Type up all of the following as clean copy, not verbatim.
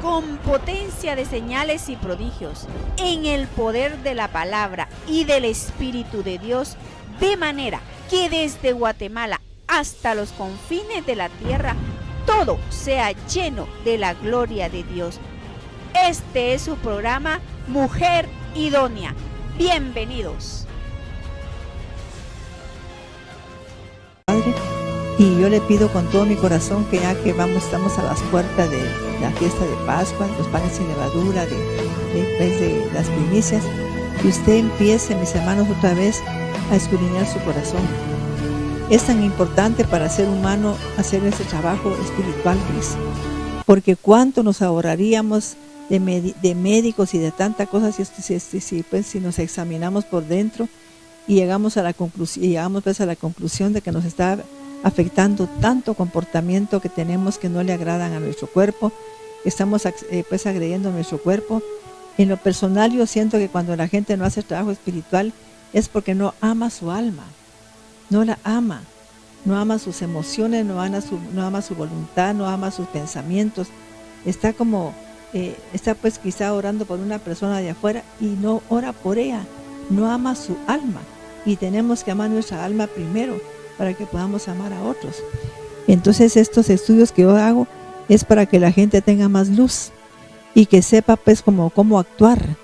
con potencia de señales y prodigios, en el poder de la palabra y del Espíritu de Dios, de manera que desde Guatemala hasta los confines de la tierra, todo sea lleno de la gloria de Dios. Este es su programa Mujer Idónea. Bienvenidos. Padre, y yo le pido con todo mi corazón que ya que estamos a las puertas de la fiesta de Pascua, los panes sin levadura, de las primicias, que usted empiece, mis hermanos, otra vez a escudriñar su corazón. Es tan importante para el ser humano hacer ese trabajo espiritual, Cris, porque cuánto nos ahorraríamos de médicos y de tantas cosas si nos examinamos por dentro y llegamos a la conclusión de que nos está afectando tanto comportamiento que tenemos que no le agradan a nuestro cuerpo, estamos agrediendo a nuestro cuerpo. En lo personal, yo siento que cuando la gente no hace trabajo espiritual es porque no ama su alma, no la ama, no ama sus emociones, no ama su voluntad, no ama sus pensamientos. Está pues quizá orando por una persona de afuera y no ora por ella, no ama su alma, y tenemos que amar nuestra alma primero para que podamos amar a otros. Entonces estos estudios que yo hago es para que la gente tenga más luz y que sepa pues cómo actuar.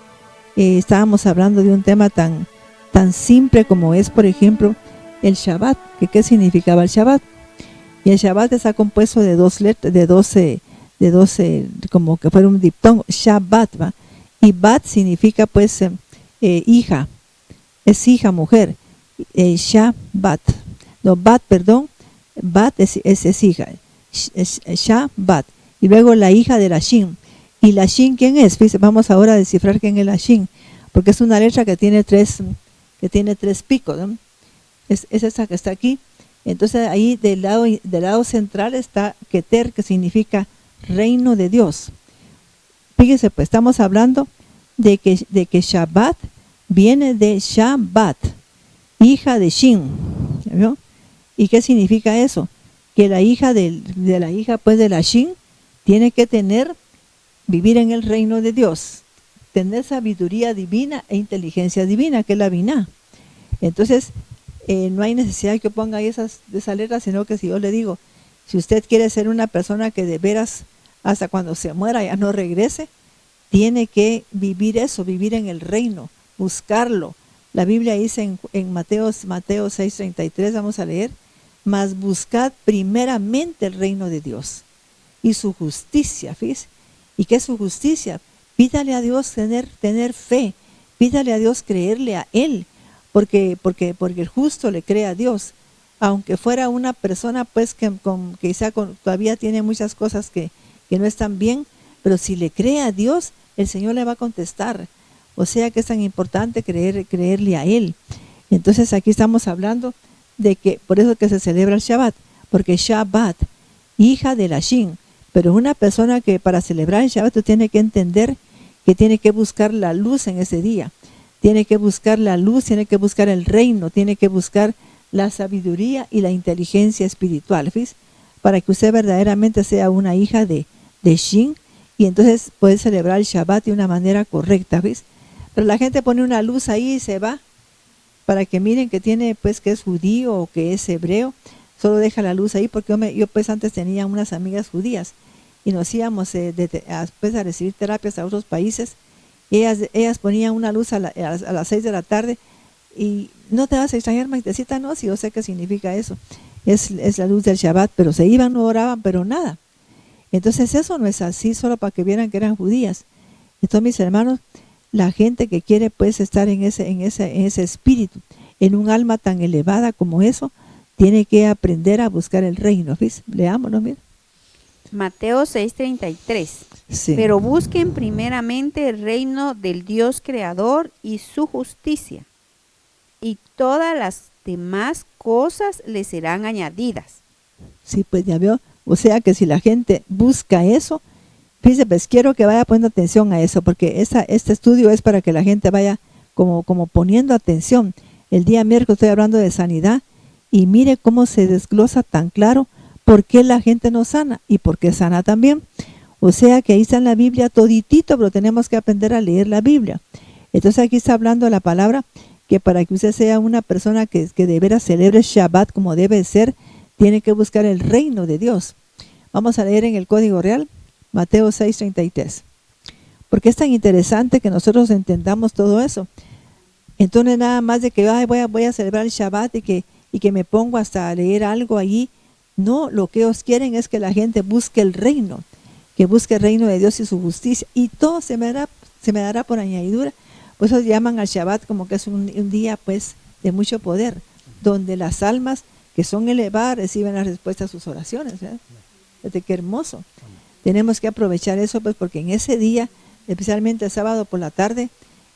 Estábamos hablando de un tema tan simple como es, por ejemplo, el Shabbat. ¿Qué significaba el Shabbat? Y el Shabbat está compuesto de 12, como que fuera un diptongo, Shabbat, ¿va? Y Bat significa pues hija, es hija, mujer. Shabbat, no, Bat es hija, es Shabbat. Y luego la hija de la Shin. ¿Y la Shin quién es? Fíjate, vamos ahora a descifrar quién es la Shin, porque es una letra que tiene tres picos, ¿no? Es esa que está aquí. Entonces ahí del lado central está Keter, que significa reino de Dios. Fíjese, pues estamos hablando de que Shabbat viene de Shabbat, hija de Shin. ¿Ya vio? ¿Y qué significa eso? Que la hija de la hija pues de la Shin tiene que vivir en el reino de Dios, tener sabiduría divina e inteligencia divina, que es la Binah. Entonces no hay necesidad que ponga esas letras, sino que si yo le digo, si usted quiere ser una persona que de veras hasta cuando se muera ya no regrese, tiene que vivir eso, vivir en el reino, buscarlo. La Biblia dice en Mateo 6:33, vamos a leer, mas buscad primeramente el reino de Dios y su justicia. Fíjese, ¿y qué es su justicia? Pídale a Dios tener fe, pídale a Dios creerle a Él, porque el justo le cree a Dios, aunque fuera una persona pues que quizá todavía tiene muchas cosas que no están bien, pero si le cree a Dios, el Señor le va a contestar. O sea que es tan importante creerle a Él. Entonces aquí estamos hablando de que, por eso que se celebra el Shabbat, porque Shabbat, hija de la Shin. Pero una persona que para celebrar el Shabbat tiene que entender que tiene que buscar la luz en ese día. Tiene que buscar la luz, tiene que buscar el reino, tiene que buscar la sabiduría y la inteligencia espiritual, ¿ves? Para que usted verdaderamente sea una hija de Shin, y entonces puede celebrar el Shabbat de una manera correcta, ¿ves? Pero la gente pone una luz ahí y se va, para que miren que tiene pues que es judío o que es hebreo, solo deja la luz ahí, porque yo pues antes tenía unas amigas judías y nos íbamos pues, a recibir terapias a otros países, y ellas ponían una luz a las 6 de la tarde, y no te vas a extrañar, Maitecita, no, si yo sé qué significa eso, es la luz del Shabbat, pero se iban, no oraban, pero nada. Entonces eso no es así, solo para que vieran que eran judías. Entonces, mis hermanos, la gente que quiere pues estar en ese espíritu, en un alma tan elevada como eso, tiene que aprender a buscar el reino. ¿Ves? Leámonos, mira. Mateo 6:33. Sí. Pero busquen primeramente el reino del Dios creador y su justicia, y todas las demás cosas les serán añadidas. Sí, pues ya veo. O sea que si la gente busca eso, fíjese, pues quiero que vaya poniendo atención a eso, porque este estudio es para que la gente vaya como poniendo atención. El día miércoles estoy hablando de sanidad, y mire cómo se desglosa tan claro por qué la gente no sana y por qué sana también. O sea que ahí está en la Biblia toditito, pero tenemos que aprender a leer la Biblia. Entonces aquí está hablando la palabra que para que usted sea una persona que de veras celebre Shabbat como debe ser, tiene que buscar el reino de Dios. Vamos a leer en el Código Real, Mateo 6:33. Porque es tan interesante que nosotros entendamos todo eso. Entonces nada más de que voy a celebrar el Shabbat y que me pongo hasta a leer algo allí. No, lo que ellos quieren es que la gente busque el reino, que busque el reino de Dios y su justicia, y todo se me dará por añadidura. Por eso llaman al Shabbat como que es un día pues de mucho poder, donde las almas que son elevadas reciben la respuesta a sus oraciones, ¿verdad? Fíjate qué hermoso. Tenemos que aprovechar eso pues porque en ese día, especialmente el sábado por la tarde,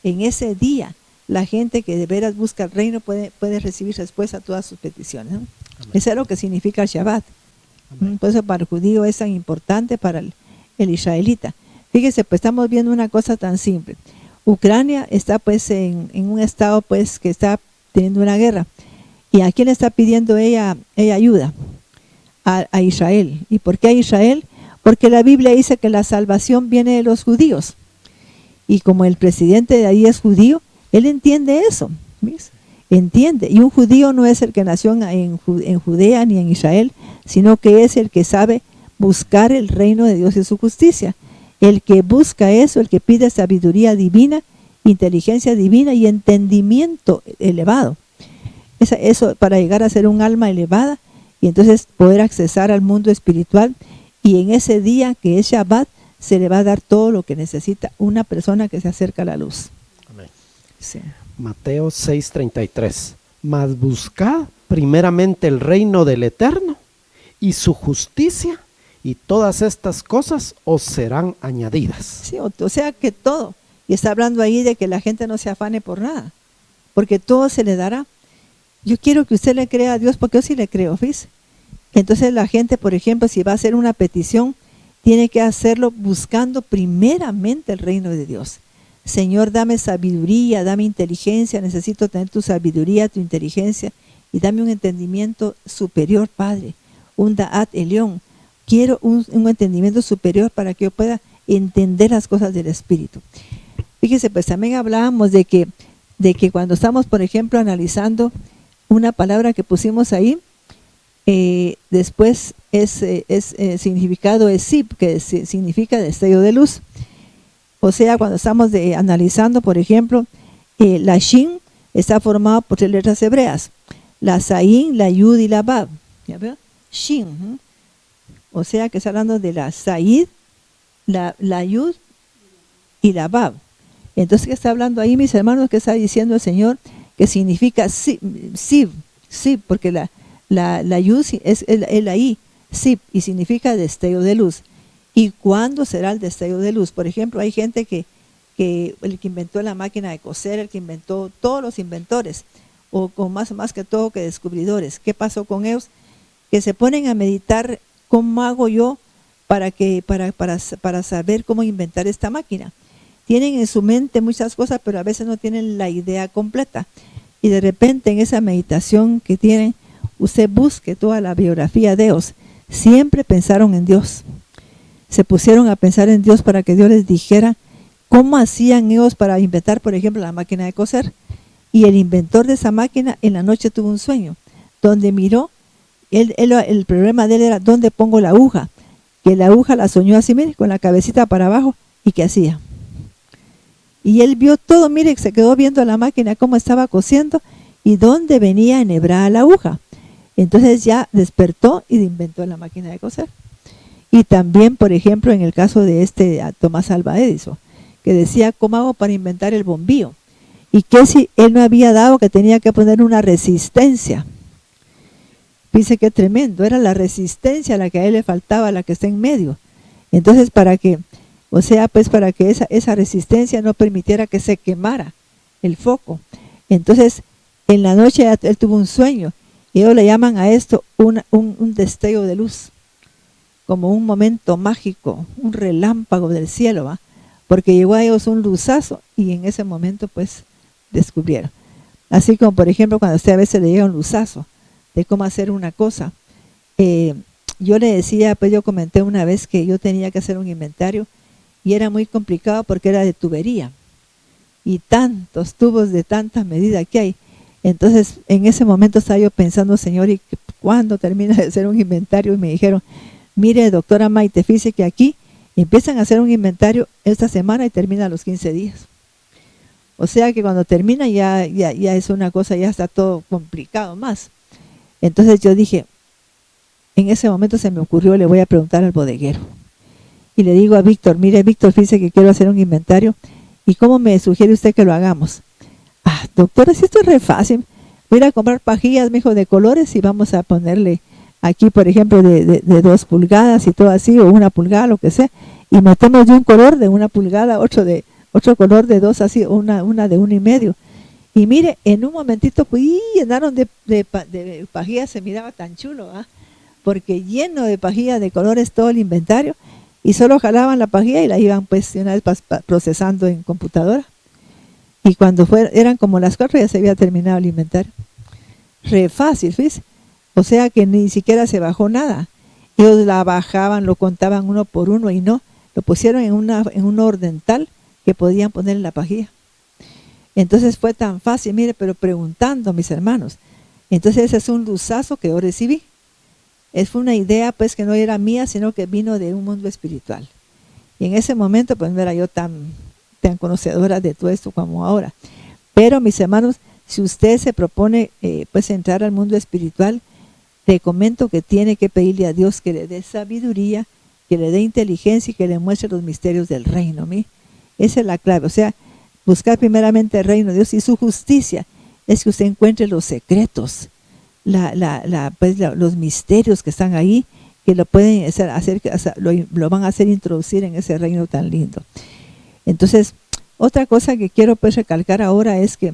en ese día la gente que de veras busca el reino puede recibir respuesta a todas sus peticiones, ¿no? Eso es lo que significa el Shabbat. Por eso para el judío es tan importante, para el israelita. Fíjese, pues estamos viendo una cosa tan simple. Ucrania está pues en un estado pues que está teniendo una guerra. ¿Y a quién está pidiendo ella ayuda? A Israel. ¿Y por qué a Israel? Porque la Biblia dice que la salvación viene de los judíos. Y como el presidente de ahí es judío, él entiende eso. ¿Ves? Entiende. Y un judío no es el que nació en Judea ni en Israel, sino que es el que sabe buscar el reino de Dios y su justicia. El que busca eso, el que pide sabiduría divina, inteligencia divina y entendimiento elevado. Eso para llegar a ser un alma elevada y entonces poder accesar al mundo espiritual. Y en ese día que es Shabbat, se le va a dar todo lo que necesita una persona que se acerca a la luz. Amén. Sí. Mateo 6:33. Mas buscad primeramente el reino del Eterno y su justicia, y todas estas cosas os serán añadidas. Sí, o sea que todo. Y está hablando ahí de que la gente no se afane por nada, porque todo se le dará. Yo quiero que usted le crea a Dios, porque yo sí le creo, ¿ves? Entonces la gente, por ejemplo, si va a hacer una petición, tiene que hacerlo buscando primeramente el reino de Dios. Señor, dame sabiduría, dame inteligencia, necesito tener tu sabiduría, tu inteligencia, y dame un entendimiento superior, Padre, un Da'at Elión. Quiero un entendimiento superior para que yo pueda entender las cosas del Espíritu. Fíjese, pues también hablábamos de que cuando estamos, por ejemplo, analizando una palabra que pusimos ahí, después significado es Sib, que significa destello de luz. O sea, cuando estamos analizando, por ejemplo, la Shin está formada por 3 letras hebreas. La Zayin, la Yud y la Bab. ¿Ya veo? Shin. O sea, que está hablando de la Zaid, la Yud y la Bab. Entonces, ¿qué está hablando ahí, mis hermanos? ¿Qué está diciendo el Señor? Que significa Sib, porque la Yud es el ahí, Sib, y significa destello de luz. ¿Y cuándo será el destello de luz? Por ejemplo, hay gente que el que inventó la máquina de coser, el que inventó todos los inventores, o más que todo que descubridores. ¿Qué pasó con ellos? Que se ponen a meditar, ¿cómo hago yo para saber cómo inventar esta máquina? Tienen en su mente muchas cosas, pero a veces no tienen la idea completa. Y de repente en esa meditación que tienen, usted busque toda la biografía de ellos. Siempre pensaron en Dios. Se pusieron a pensar en Dios para que Dios les dijera cómo hacían ellos para inventar, por ejemplo, la máquina de coser. Y el inventor de esa máquina en la noche tuvo un sueño, donde miró, el problema de él era dónde pongo la aguja. Que la aguja la soñó así, mire, con la cabecita para abajo, y ¿qué hacía? Y él vio todo, mire, se quedó viendo la máquina, cómo estaba cosiendo, y dónde venía enhebrada la aguja. Entonces ya despertó y inventó la máquina de coser. Y también, por ejemplo, en el caso de Tomás Alva Edison, que decía, ¿cómo hago para inventar el bombillo? Y que si él no había dado que tenía que poner una resistencia. Dice que tremendo, era la resistencia a la que a él le faltaba, la que está en medio. Entonces, para que esa resistencia no permitiera que se quemara el foco. Entonces, en la noche él tuvo un sueño, y ellos le llaman a esto un destello de luz, como un momento mágico, un relámpago del cielo, ¿va? Porque llegó a ellos un luzazo, y en ese momento pues descubrieron. Así como, por ejemplo, cuando a usted a veces le llega un luzazo de cómo hacer una cosa, yo le decía, pues yo comenté una vez que yo tenía que hacer un inventario y era muy complicado porque era de tubería y tantos tubos de tanta medida que hay. Entonces, en ese momento estaba yo pensando, Señor, ¿y cuándo termina de hacer un inventario? Y me dijeron, mire, doctora Maite, fíjese que aquí empiezan a hacer un inventario esta semana y termina a los 15 días. O sea que cuando termina ya es una cosa, ya está todo complicado más. Entonces yo dije, en ese momento se me ocurrió, le voy a preguntar al bodeguero. Y le digo a Víctor, mire Víctor, fíjese que quiero hacer un inventario. ¿Y cómo me sugiere usted que lo hagamos? Ah, doctora, si esto es re fácil. Voy a ir a comprar pajillas, me dijo, de colores y vamos a ponerle aquí, por ejemplo, de 2 pulgadas y todo así, o 1 pulgada, lo que sea. Y metemos de un color de 1 pulgada, otro color de 2 así, una de 1,5. Y mire, en un momentito, pues, llenaron de pajillas, se miraba tan chulo, ¿ah? Porque lleno de pajillas de colores todo el inventario, y solo jalaban la pajilla y la iban pues una vez procesando en computadora. Y cuando eran como las 4 ya se había terminado el inventario. Re fácil, ¿ves? O sea que ni siquiera se bajó nada. Ellos la bajaban, lo contaban uno por uno y no, lo pusieron en un orden tal que podían poner en la pajilla. Entonces fue tan fácil, mire, pero preguntando, mis hermanos. Entonces ese es un luzazo que yo recibí. Fue una idea pues que no era mía, sino que vino de un mundo espiritual. Y en ese momento pues no era yo tan conocedora de todo esto como ahora. Pero mis hermanos, si usted se propone pues entrar al mundo espiritual, te comento que tiene que pedirle a Dios que le dé sabiduría, que le dé inteligencia y que le muestre los misterios del reino. ¿Sí? Esa es la clave. O sea, buscar primeramente el reino de Dios y su justicia es que usted encuentre los secretos, los misterios que están ahí, que lo pueden lo van a hacer introducir en ese reino tan lindo. Entonces, otra cosa que quiero pues recalcar ahora es que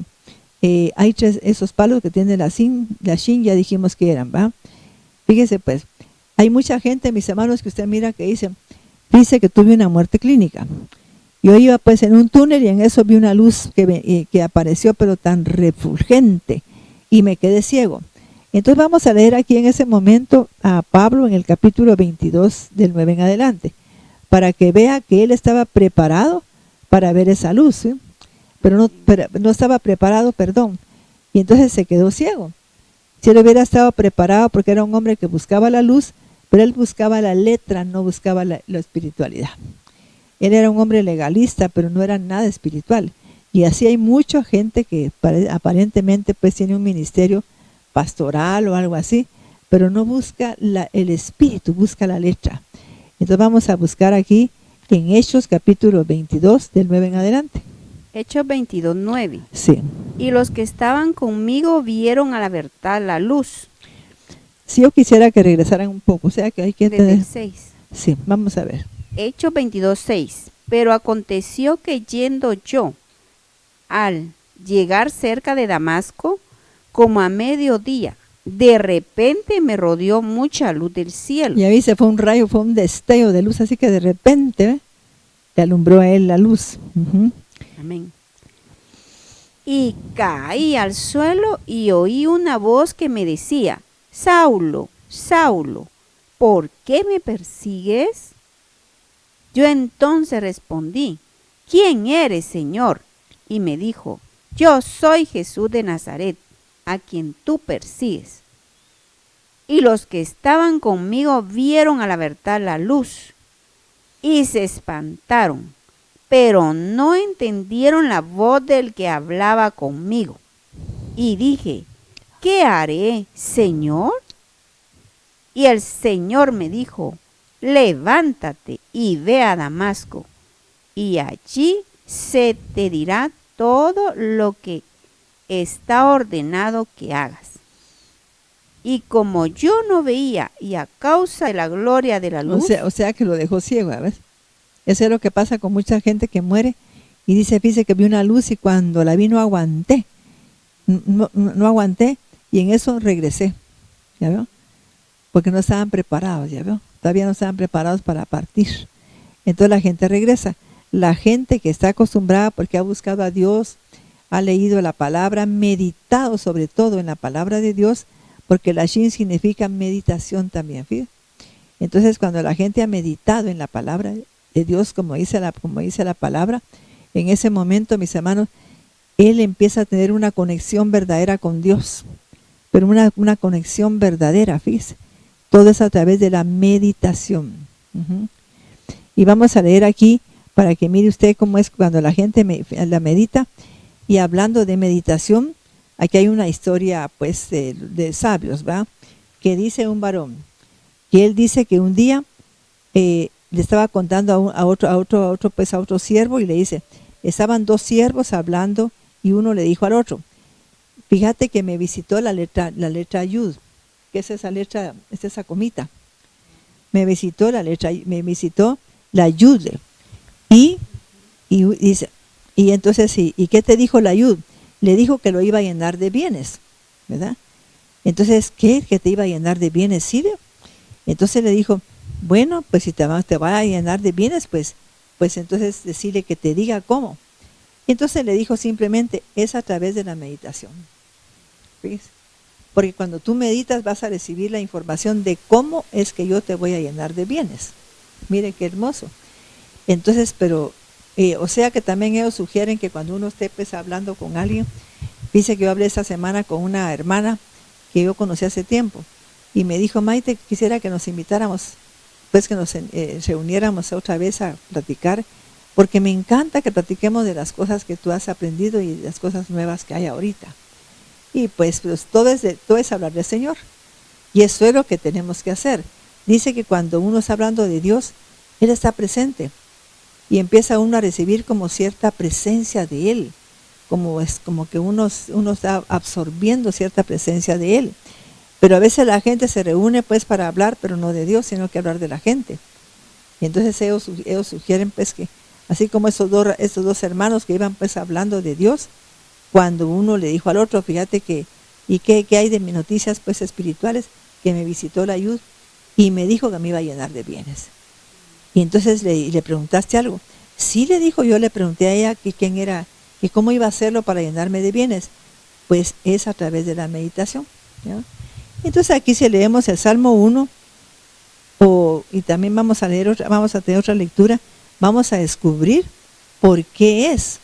hay esos palos que tiene la shin, ya dijimos que eran, ¿va? Fíjese pues, hay mucha gente, mis hermanos, que usted mira que dice que tuve una muerte clínica. Yo iba pues en un túnel y en eso vi una luz que apareció pero tan refulgente y me quedé ciego. Entonces vamos a leer aquí en ese momento a Pablo en el capítulo 22 del 9 en adelante, para que vea que él estaba preparado para ver esa luz, ¿sí? pero no estaba preparado, y entonces se quedó ciego. Si él hubiera estado preparado, porque era un hombre que buscaba la luz, pero él buscaba la letra, no buscaba la espiritualidad. Él era un hombre legalista, pero no era nada espiritual. Y así hay mucha gente que aparentemente pues tiene un ministerio pastoral o algo así, pero no busca el espíritu, busca la letra. Entonces vamos a buscar aquí en Hechos capítulo 22 del 9 en adelante. Hechos 22, 9. Sí. Y los que estaban conmigo vieron a la verdad la luz. Si yo quisiera que regresaran un poco, o sea que hay que Desde entender. el 6. Sí, vamos a ver. Hechos 22, 6. Pero aconteció que yendo yo, al llegar cerca de Damasco, como a mediodía, de repente me rodeó mucha luz del cielo. Y ahí se fue un rayo, fue un destello de luz, así que de repente le alumbró a él la luz. Amén. Y caí al suelo y oí una voz que me decía, Saulo, Saulo, ¿por qué me persigues? Yo entonces respondí, ¿quién eres, Señor? Y me dijo, yo soy Jesús de Nazaret, a quien tú persigues. Y los que estaban conmigo vieron a la verdad la luz y se espantaron, pero no entendieron la voz del que hablaba conmigo. Y dije, ¿qué haré, Señor? Y el Señor me dijo, levántate y ve a Damasco, y allí se te dirá todo lo que está ordenado que hagas. Y como yo no veía, y a causa de la gloria de la luz, O sea que lo dejó ciego, ¿ves? Eso es lo que pasa con mucha gente que muere y fíjese que vi una luz y cuando la vi no aguanté. No aguanté y en eso regresé. ¿Ya veo? Porque no estaban preparados, ¿ya veo? Todavía no estaban preparados para partir. Entonces la gente regresa. La gente que está acostumbrada porque ha buscado a Dios, ha leído la palabra, meditado sobre todo en la palabra de Dios, porque la Shin significa meditación también, fíjate. Entonces, cuando la gente ha meditado en la palabra de Dios, como dice la palabra, en ese momento, mis hermanos, él empieza a tener una conexión verdadera con Dios, pero una conexión verdadera, fíjese. Todo es a través de la meditación. Y vamos a leer aquí para que mire usted cómo es cuando la gente la medita. Y hablando de meditación, aquí hay una historia pues de sabios, ¿va? Que dice un varón, que él dice que un día le estaba contando a otro siervo, y le dice, estaban dos siervos hablando, y uno le dijo al otro, fíjate que me visitó la letra Yud, que es esa letra, es esa comita. Me visitó la Yud. Y dice, y entonces, ¿y qué te dijo la Yud? Le dijo que lo iba a llenar de bienes, ¿verdad? Entonces, ¿qué? ¿Que te iba a llenar de bienes, Sirio? Entonces le dijo, bueno, pues si te va a llenar de bienes, pues entonces decirle que te diga cómo. Y entonces le dijo simplemente, es a través de la meditación. ¿Ves? Porque cuando tú meditas vas a recibir la información de cómo es que yo te voy a llenar de bienes. Mire qué hermoso. Entonces, pero, o sea que también ellos sugieren que cuando uno esté pues hablando con alguien, dice que yo hablé esta semana con una hermana que yo conocí hace tiempo, y me dijo, Maite, quisiera que nos invitáramos, pues que nos reuniéramos otra vez a platicar, porque me encanta que platiquemos de las cosas que tú has aprendido y de las cosas nuevas que hay ahorita. Y pues todo es hablar del Señor. Y eso es lo que tenemos que hacer. Dice que cuando uno está hablando de Dios, Él está presente. Y empieza uno a recibir como cierta presencia de Él. Como que uno está absorbiendo cierta presencia de Él. Pero a veces la gente se reúne pues para hablar, pero no de Dios, sino que hablar de la gente. Y entonces ellos sugieren pues que, así como estos dos hermanos que iban pues hablando de Dios, cuando uno le dijo al otro, fíjate que, ¿y qué hay de mis noticias pues espirituales? Que me visitó la ayuda y me dijo que me iba a llenar de bienes. Y entonces le preguntaste algo. Sí, le dijo, yo le pregunté a ella que quién era, que cómo iba a hacerlo para llenarme de bienes. Pues es a través de la meditación, ¿ya? Entonces aquí si leemos el Salmo 1, y también vamos a tener otra lectura, vamos a descubrir por qué es.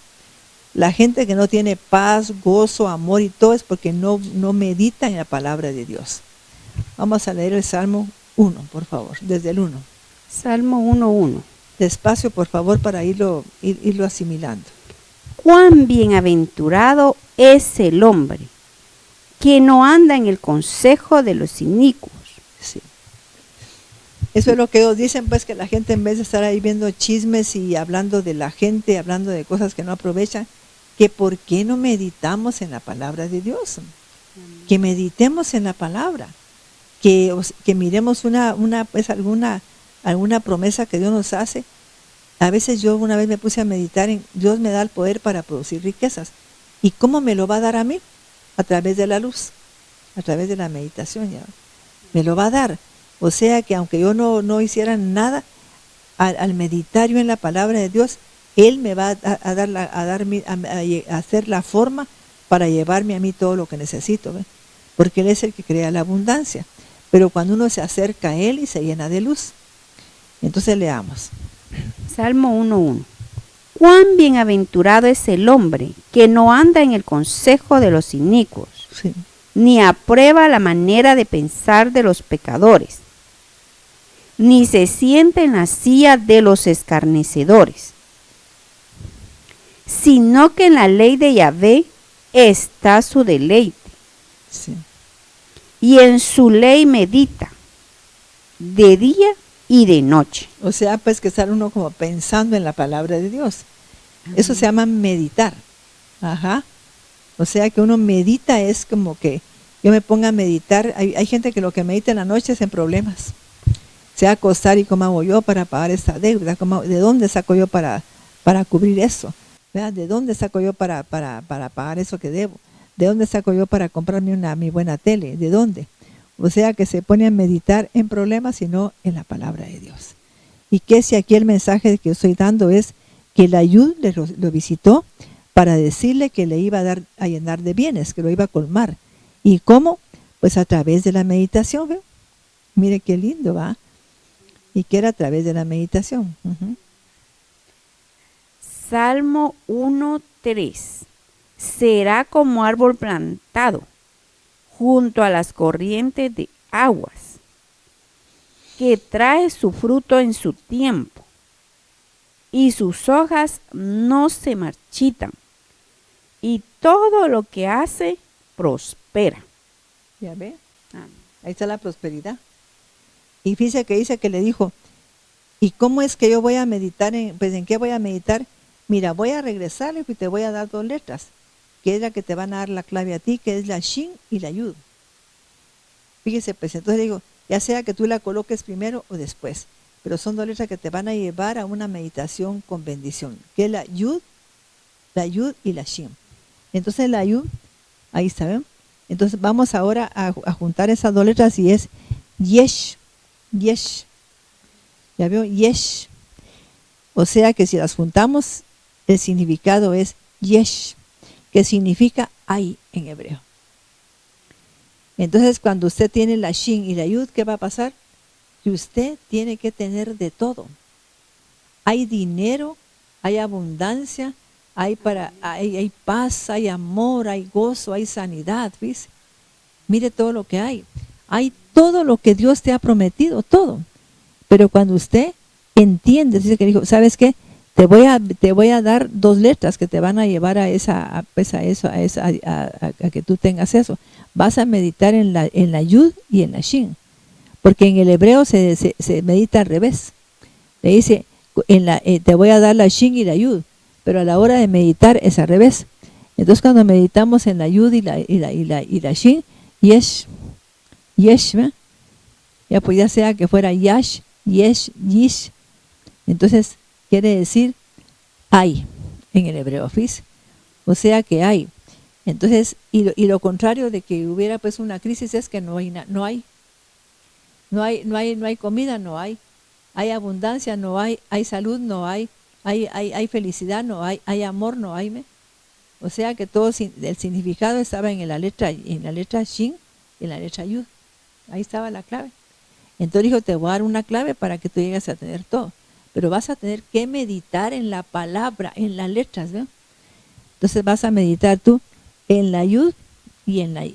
La gente que no tiene paz, gozo, amor y todo es porque no medita en la palabra de Dios. Vamos a leer el Salmo 1, por favor, desde el 1. Salmo 1:1. Despacio, por favor, para irlo asimilando. Cuán bienaventurado es el hombre que no anda en el consejo de los inicuos. Sí. Eso es lo que ellos dicen, pues, que la gente en vez de estar ahí viendo chismes y hablando de la gente, hablando de cosas que no aprovechan, que por qué no meditamos en la palabra de Dios. Que meditemos en la palabra, que miremos alguna promesa que Dios nos hace. A veces yo una vez me puse a meditar en Dios me da el poder para producir riquezas. ¿Y cómo me lo va a dar a mí? A través de la luz, a través de la meditación, ya. Me lo va a dar. O sea que aunque yo no hiciera nada, al meditar yo en la palabra de Dios, Él me va a hacer la forma para llevarme a mí todo lo que necesito, ¿ve? Porque Él es el que crea la abundancia. Pero cuando uno se acerca a Él y se llena de luz. Entonces leamos. Salmo 1:1. Cuán bienaventurado es el hombre que no anda en el consejo de los inicuos, Sí. ni aprueba la manera de pensar de los pecadores, ni se sienta en la silla de los escarnecedores, sino que en la ley de Yahvé está su deleite, Sí. y en su ley medita de día y de noche. O sea, pues que estar uno como pensando en la palabra de Dios. Eso se llama meditar. Ajá. O sea que uno medita es como que yo me ponga a meditar. Hay gente que lo que medita en la noche es en problemas. Se va a acostar y cómo hago yo para pagar esta deuda, ¿de dónde saco yo para cubrir eso? ¿Verdad? ¿De dónde saco yo para pagar eso que debo? ¿De dónde saco yo para comprarme mi buena tele? ¿De dónde? O sea que se pone a meditar en problemas y no en la palabra de Dios. Y que si aquí el mensaje que estoy dando es que la ayuda lo visitó para decirle que le iba a llenar de bienes, que lo iba a colmar. ¿Y cómo? Pues a través de la meditación, ¿ve? Mire qué lindo, ¿va? Y que era a través de la meditación. Ujú. Salmo 1:3. Será como árbol plantado junto a las corrientes de aguas, que trae su fruto en su tiempo, y sus hojas no se marchitan, y todo lo que hace prospera. ¿Ya ve? Ah, Ahí está la prosperidad. Y fíjese que dice que le dijo, ¿y cómo es que yo voy a meditar? Pues ¿en qué voy a meditar? Mira, voy a regresarle y te voy a dar 2 letras, que es la que te van a dar la clave a ti, que es la Shin y la Yud. Fíjese, pues entonces le digo, ya sea que tú la coloques primero o después, pero son 2 letras que te van a llevar a una meditación con bendición, que es la Yud y la Shin. Entonces la Yud, ahí está, ¿ven? Entonces vamos ahora a juntar esas 2 letras y es Yesh, Yesh. ¿Ya veo? Yesh. O sea que si las juntamos, el significado es Yesh, que significa hay en hebreo. Entonces cuando usted tiene la Shin y la Yud, ¿qué va a pasar? Que usted tiene que tener de todo. Hay dinero, hay abundancia, hay paz, hay amor, hay gozo, hay sanidad, ¿ves? Mire todo lo que hay. Hay todo lo que Dios te ha prometido, todo. Pero cuando usted entiende, dice que dijo, ¿sabes qué? Te voy a dar 2 letras que te van a llevar a que tú tengas eso. Vas a meditar en la Yud y en la Shin. Porque en el hebreo se medita al revés. Le dice, te voy a dar la Shin y la Yud, pero a la hora de meditar es al revés. Entonces cuando meditamos en la Yud y la Shin, Yesh, ¿ve? Ya pues ya sea que fuera Yash, Yesh, Yish, entonces quiere decir hay en el hebreo, ¿ves? O sea que hay. Entonces, y lo contrario de que hubiera pues una crisis es que no hay comida, no hay abundancia, no hay salud, no hay felicidad, no hay amor, no hay. O sea que todo el significado estaba en la letra Shin y en la letra Yud. Ahí estaba la clave. Entonces dijo, te voy a dar una clave para que tú llegues a tener todo. Pero vas a tener que meditar en la palabra, en las letras, ¿ven? Entonces vas a meditar tú en la Yud y en la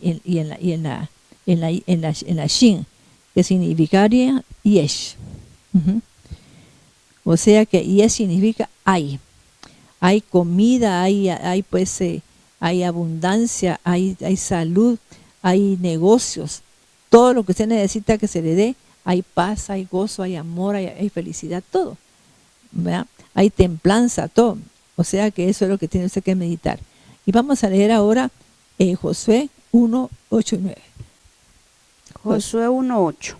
Shin, que significaría Yesh. Uh-huh. O sea que Yesh significa hay. Hay comida, hay abundancia, hay salud, hay negocios. Todo lo que usted necesita que se le dé, hay paz, hay gozo, hay amor, hay felicidad, todo. ¿Verdad? Hay templanza, todo. O sea que eso es lo que tiene usted que meditar. Y vamos a leer ahora Josué 1, 8 y 9. Josué 1:8.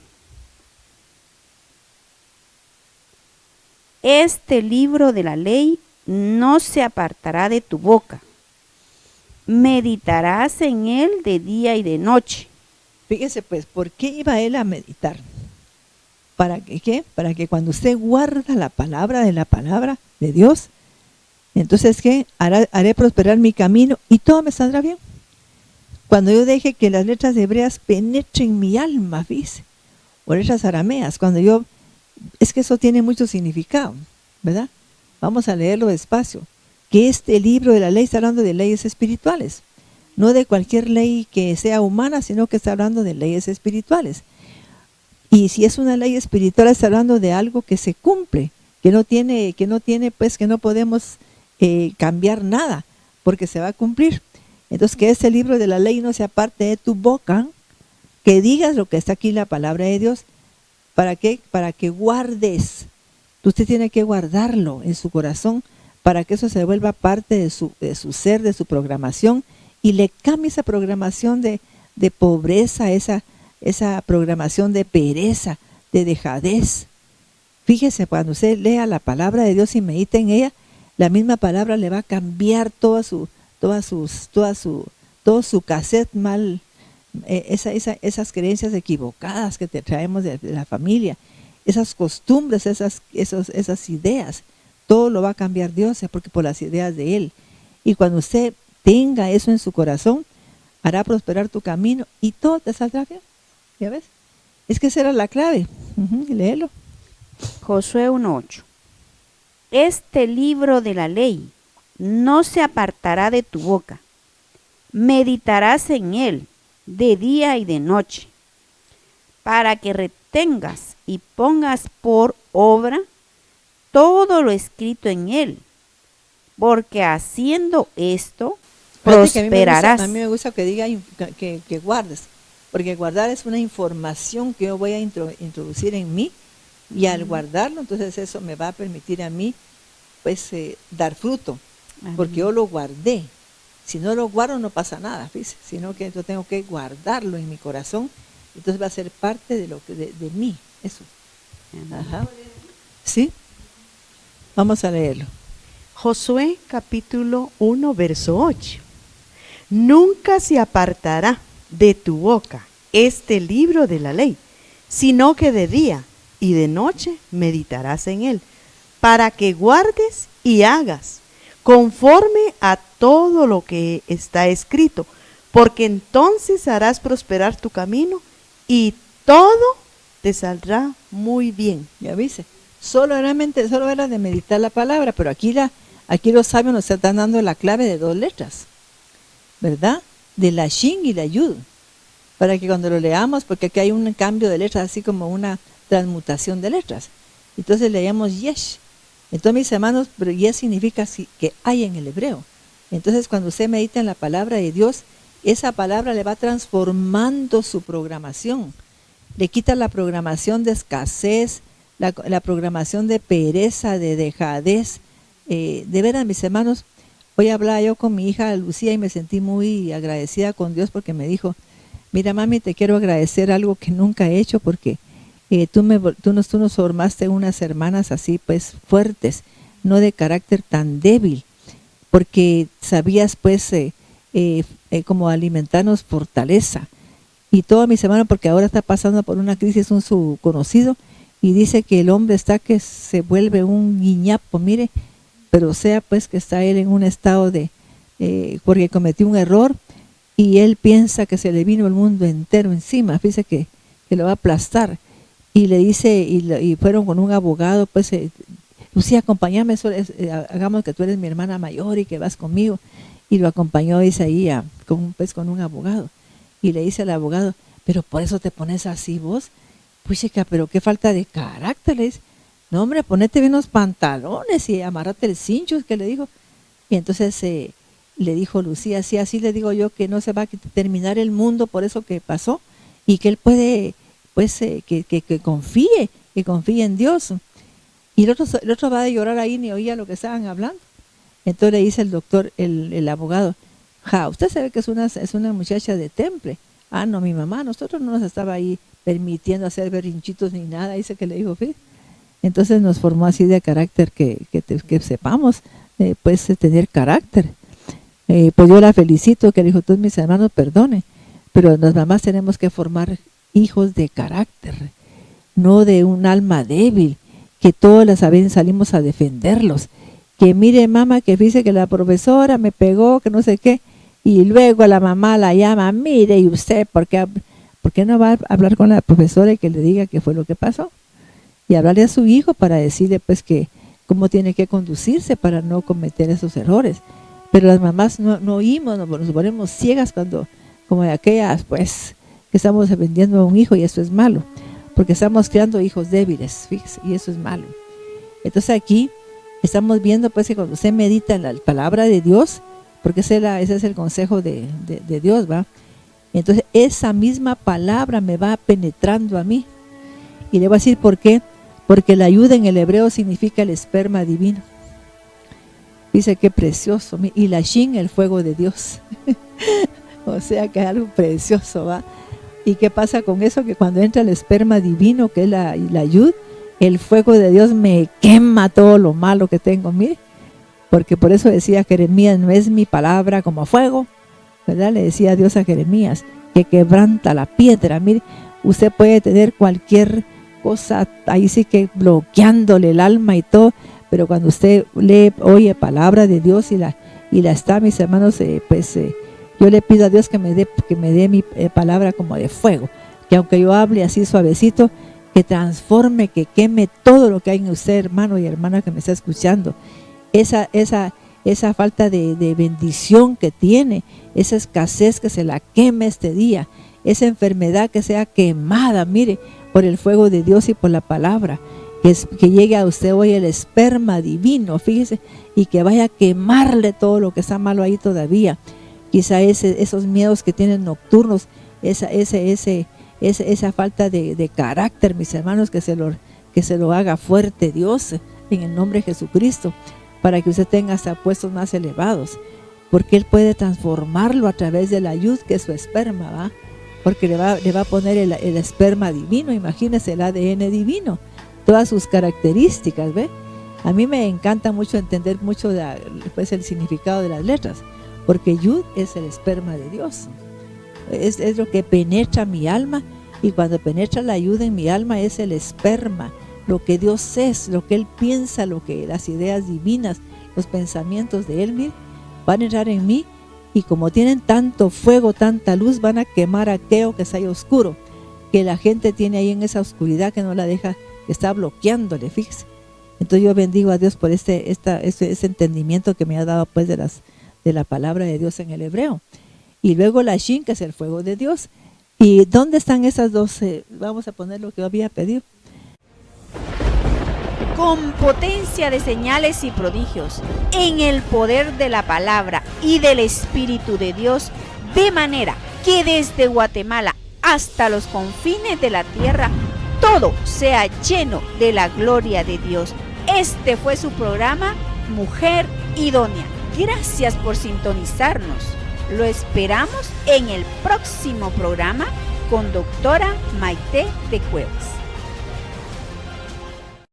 Este libro de la ley no se apartará de tu boca. Meditarás en él de día y de noche. Fíjese pues, ¿por qué iba él a meditar? ¿Para qué? Para que cuando usted guarda la palabra de Dios, entonces ¿qué? Haré prosperar mi camino y todo me saldrá bien. Cuando yo deje que las letras hebreas penetren mi alma, ¿viste? O letras arameas, es que eso tiene mucho significado, ¿verdad? Vamos a leerlo despacio. Que este libro de la ley está hablando de leyes espirituales. No de cualquier ley que sea humana, sino que está hablando de leyes espirituales. Y si es una ley espiritual, está hablando de algo que se cumple, que no podemos cambiar nada, porque se va a cumplir. Entonces, que este libro de la ley no se aparte de tu boca, que digas lo que está aquí en la palabra de Dios. ¿Para qué? Para que guardes. Usted tiene que guardarlo en su corazón para que eso se vuelva parte de su ser, de su programación, y le cambie esa programación de pobreza, esa programación de pereza, de dejadez. Fíjese, cuando usted lea la palabra de Dios y medite en ella, la misma palabra le va a cambiar todo su cassette mal, esas creencias equivocadas que te traemos de la familia, esas costumbres, esas ideas, todo lo va a cambiar Dios, porque por las ideas de Él. Y cuando usted tenga eso en su corazón, hará prosperar tu camino y todo te saldrá bien. ¿Ya ves? Es que esa era la clave. Léelo. Josué 1:8. Este libro de la ley no se apartará de tu boca. Meditarás en él de día y de noche, para que retengas y pongas por obra todo lo escrito en él, porque haciendo esto prosperarás. A mí me gusta que diga que guardes, porque guardar es una información que yo voy a introducir en mí, y al guardarlo, entonces eso me va a permitir a mí pues dar fruto, porque yo lo guardé. Si no lo guardo no pasa nada, fíjese, sino que yo tengo que guardarlo en mi corazón, entonces va a ser parte de lo que de mí, eso. Ajá. ¿Sí? Vamos a leerlo. Josué capítulo 1, verso 8. Nunca se apartará de tu boca este libro de la ley, sino que de día y de noche meditarás en él, para que guardes y hagas conforme a todo lo que está escrito, porque entonces harás prosperar tu camino y todo te saldrá muy bien. Ya viste, solo era de meditar la palabra, pero aquí los sabios nos están dando la clave de 2 letras, ¿verdad? De la Shin y la Yud, para que cuando lo leamos, porque aquí hay un cambio de letras, así como una transmutación de letras. Entonces leemos Yesh. Entonces, mis hermanos, pero Yesh significa que hay en el hebreo. Entonces, cuando usted medita en la palabra de Dios, esa palabra le va transformando su programación. Le quita la programación de escasez, la programación de pereza, de dejadez. De veras, mis hermanos, hoy hablaba yo con mi hija Lucía y me sentí muy agradecida con Dios porque me dijo, mira mami, te quiero agradecer algo que nunca he hecho porque tú nos formaste unas hermanas así pues fuertes, no de carácter tan débil, porque sabías pues como alimentarnos fortaleza. Y todos mis hermanos, porque ahora está pasando por una crisis un su conocido y dice que el hombre está que se vuelve un guiñapo, mire, pero sea pues que está él en un estado de, porque cometió un error y él piensa que se le vino el mundo entero encima, fíjese que lo va a aplastar. Y le dice, y fueron con un abogado, pues, Lucía, acompáñame, hagamos que tú eres mi hermana mayor y que vas conmigo. Y lo acompañó, dice ahí, con un abogado. Y le dice al abogado, pero por eso te pones así vos. Pues chica, pero qué falta de carácter. Le dice, no hombre, ponete bien los pantalones y amarrate el cincho, que le dijo. Y entonces le dijo Lucía, sí, así le digo yo que no se va a terminar el mundo por eso que pasó y que él puede, pues, que confíe en Dios. Y el otro va a llorar ahí, ni oía lo que estaban hablando. Entonces le dice el doctor, el abogado, usted sabe que es una muchacha de temple. Ah, no, mi mamá, nosotros no nos estaba ahí permitiendo hacer berrinchitos ni nada, dice que le dijo, ¿sí? Entonces nos formó así de carácter que sepamos, pues, tener carácter. Pues yo la felicito, que le dijo, todos mis hermanos perdone, pero las mamás tenemos que formar hijos de carácter, no de un alma débil, que todas las veces salimos a defenderlos. Que mire mamá, que dice que la profesora me pegó, que no sé qué, y luego la mamá la llama, mire, y usted, ¿por qué no va a hablar con la profesora y que le diga qué fue lo que pasó? Y hablarle a su hijo para decirle pues que cómo tiene que conducirse para no cometer esos errores. Pero las mamás no oímos, nos ponemos ciegas cuando, como de aquellas, pues, que estamos vendiendo a un hijo y eso es malo, porque estamos creando hijos débiles, fíjese, y eso es malo. Entonces aquí estamos viendo pues que cuando usted medita en la palabra de Dios, porque ese es el consejo de Dios, ¿va? Entonces esa misma palabra me va penetrando a mí. Y le voy a decir por qué. Porque la ayuda en el hebreo significa el esperma divino. Dice que precioso. Y la Shin, el fuego de Dios. O sea que es algo precioso, ¿va? ¿Y qué pasa con eso? Que cuando entra el esperma divino, que es la Yud, el fuego de Dios me quema todo lo malo que tengo, mire. Porque por eso decía Jeremías, no es mi palabra como fuego, ¿verdad? Le decía Dios a Jeremías, que quebranta la piedra. Mire, usted puede tener cualquier cosa, ahí sí que bloqueándole el alma y todo, pero cuando usted oye palabra de Dios y la está, mis hermanos, yo le pido a Dios que me dé mi palabra como de fuego, que aunque yo hable así suavecito, que transforme, que queme todo lo que hay en usted, hermano y hermana que me está escuchando. Esa falta de bendición que tiene, esa escasez que se la queme este día, esa enfermedad que sea quemada, mire, por el fuego de Dios y por la palabra, que llegue a usted hoy el esperma divino, fíjese, y que vaya a quemarle todo lo que está malo ahí todavía. Quizá esos miedos que tienen nocturnos, esa falta de carácter, mis hermanos, que se lo haga fuerte Dios en el nombre de Jesucristo, para que usted tenga hasta puestos más elevados, porque Él puede transformarlo a través de la yud, que es su esperma, ¿va? Porque le va a poner el esperma divino, imagínese el ADN divino, todas sus características, ¿ve? A mí me encanta mucho entender mucho pues, el significado de las letras, porque yud es el esperma de Dios, es lo que penetra mi alma, y cuando penetra la yud en mi alma es el esperma, lo que Dios es, lo que Él piensa, las ideas divinas, los pensamientos de Él, mire, van a entrar en mí, y como tienen tanto fuego, tanta luz, van a quemar aquello que está ahí oscuro, que la gente tiene ahí en esa oscuridad, que no la deja, que está bloqueándole, fíjese. Entonces yo bendigo a Dios por ese entendimiento que me ha dado pues de la palabra de Dios en el hebreo. Y luego la Shin, que es el fuego de Dios. ¿Y dónde están esas dos? Vamos a poner lo que yo había pedido. Con potencia de señales y prodigios, en el poder de la palabra y del Espíritu de Dios, de manera que desde Guatemala hasta los confines de la tierra, todo sea lleno de la gloria de Dios. Este fue su programa Mujer Idónea. Gracias por sintonizarnos. Lo esperamos en el próximo programa con doctora Maite de Cuevas.